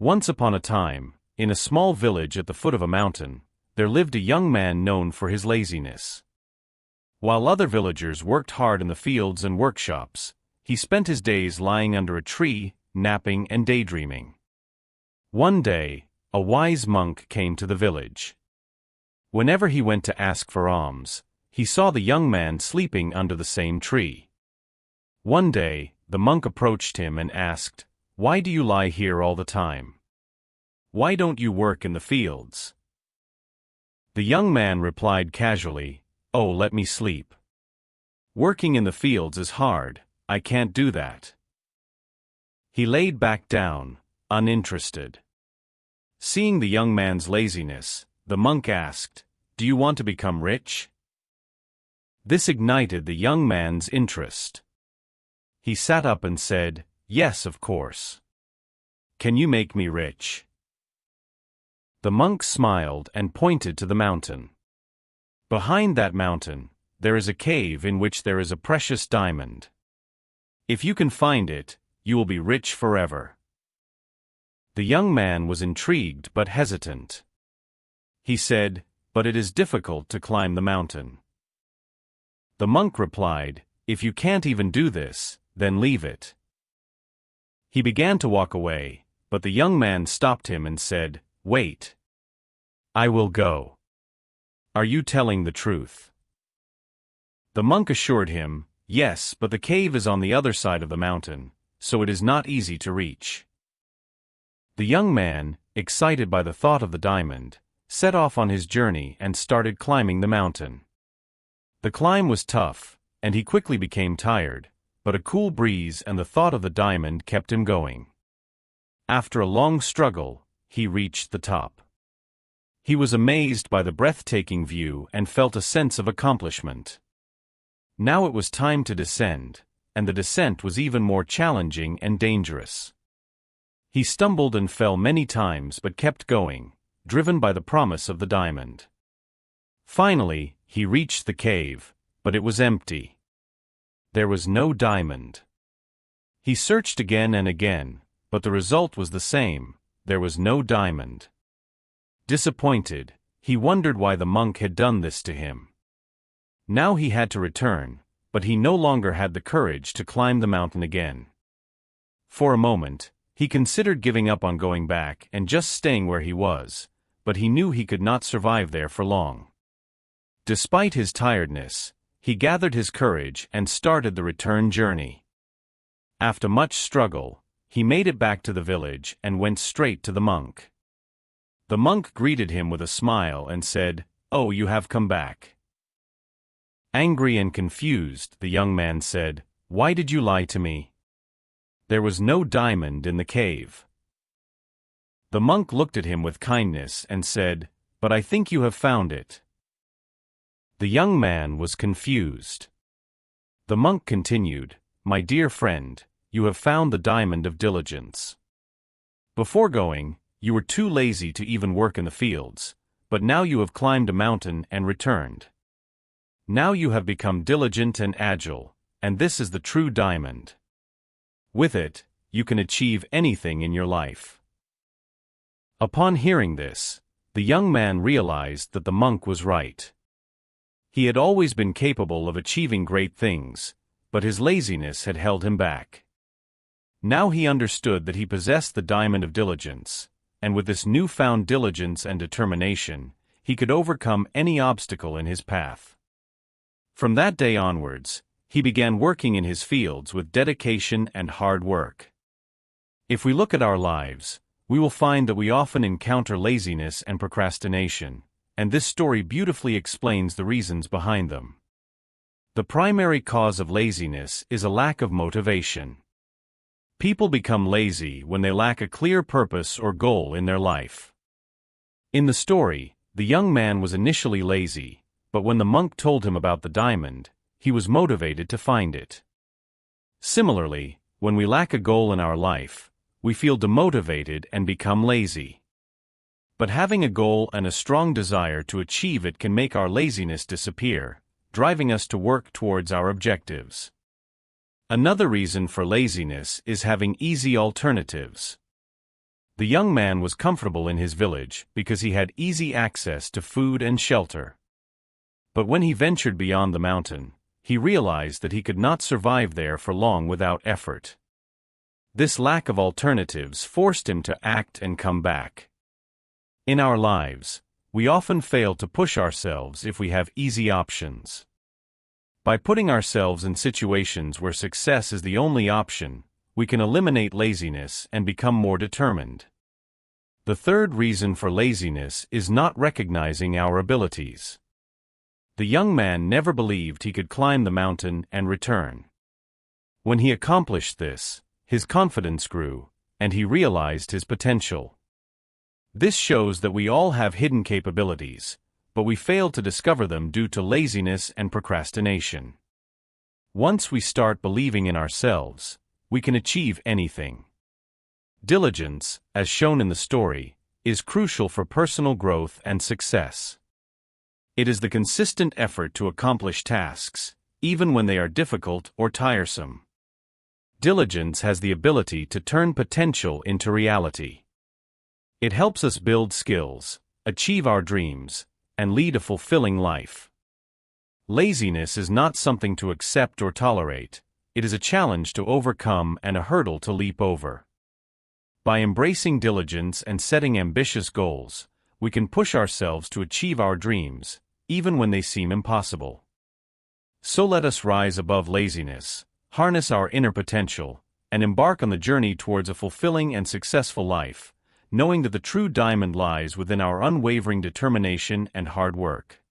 Once upon a time, in a small village at the foot of a mountain, there lived a young man known for his laziness. While other villagers worked hard in the fields and workshops, he spent his days lying under a tree, napping and daydreaming. One day, a wise monk came to the village. Whenever he went to ask for alms, he saw the young man sleeping under the same tree. One day, the monk approached him and asked, "Why do you lie here all the time? Why don't you work in the fields?" The young man replied casually, "Oh, let me sleep. Working in the fields is hard, I can't do that." He laid back down, uninterested. Seeing the young man's laziness, the monk asked, "Do you want to become rich?" This ignited the young man's interest. He sat up and said, "Yes, of course. Can you make me rich?" The monk smiled and pointed to the mountain. "Behind that mountain, there is a cave in which there is a precious diamond. If you can find it, you will be rich forever." The young man was intrigued but hesitant. He said, "But it is difficult to climb the mountain." The monk replied, "If you can't even do this, then leave it." He began to walk away, but the young man stopped him and said, "Wait. I will go. Are you telling the truth?" The monk assured him, "Yes, but the cave is on the other side of the mountain, so it is not easy to reach." The young man, excited by the thought of the diamond, set off on his journey and started climbing the mountain. The climb was tough, and he quickly became tired, but a cool breeze and the thought of the diamond kept him going. After a long struggle, he reached the top. He was amazed by the breathtaking view and felt a sense of accomplishment. Now it was time to descend, and the descent was even more challenging and dangerous. He stumbled and fell many times but kept going, driven by the promise of the diamond. Finally, he reached the cave, but it was empty. There was no diamond. He searched again and again, but the result was the same: there was no diamond. Disappointed, he wondered why the monk had done this to him. Now he had to return, but he no longer had the courage to climb the mountain again. For a moment, he considered giving up on going back and just staying where he was, but he knew he could not survive there for long. Despite his tiredness, he gathered his courage and started the return journey. After much struggle, he made it back to the village and went straight to the monk. The monk greeted him with a smile and said, "Oh, you have come back." Angry and confused, the young man said, "Why did you lie to me? There was no diamond in the cave." The monk looked at him with kindness and said, "But I think you have found it." The young man was confused. The monk continued, "My dear friend, you have found the diamond of diligence. Before going, you were too lazy to even work in the fields, but now you have climbed a mountain and returned. Now you have become diligent and agile, and this is the true diamond. With it, you can achieve anything in your life." Upon hearing this, the young man realized that the monk was right. He had always been capable of achieving great things, but his laziness had held him back. Now he understood that he possessed the diamond of diligence, and with this newfound diligence and determination, he could overcome any obstacle in his path. From that day onwards, he began working in his fields with dedication and hard work. If we look at our lives, we will find that we often encounter laziness and procrastination, and this story beautifully explains the reasons behind them. The primary cause of laziness is a lack of motivation. People become lazy when they lack a clear purpose or goal in their life. In the story, the young man was initially lazy, but when the monk told him about the diamond, he was motivated to find it. Similarly, when we lack a goal in our life, we feel demotivated and become lazy. But having a goal and a strong desire to achieve it can make our laziness disappear, driving us to work towards our objectives. Another reason for laziness is having easy alternatives. The young man was comfortable in his village because he had easy access to food and shelter. But when he ventured beyond the mountain, he realized that he could not survive there for long without effort. This lack of alternatives forced him to act and come back. In our lives, we often fail to push ourselves if we have easy options. By putting ourselves in situations where success is the only option, we can eliminate laziness and become more determined. The third reason for laziness is not recognizing our abilities. The young man never believed he could climb the mountain and return. When he accomplished this, his confidence grew, and he realized his potential. This shows that we all have hidden capabilities, but we fail to discover them due to laziness and procrastination. Once we start believing in ourselves, we can achieve anything. Diligence, as shown in the story, is crucial for personal growth and success. It is the consistent effort to accomplish tasks, even when they are difficult or tiresome. Diligence has the ability to turn potential into reality. It helps us build skills, achieve our dreams, and lead a fulfilling life. Laziness is not something to accept or tolerate, it is a challenge to overcome and a hurdle to leap over. By embracing diligence and setting ambitious goals, we can push ourselves to achieve our dreams, even when they seem impossible. So let us rise above laziness, harness our inner potential, and embark on the journey towards a fulfilling and successful life, knowing that the true diamond lies within our unwavering determination and hard work.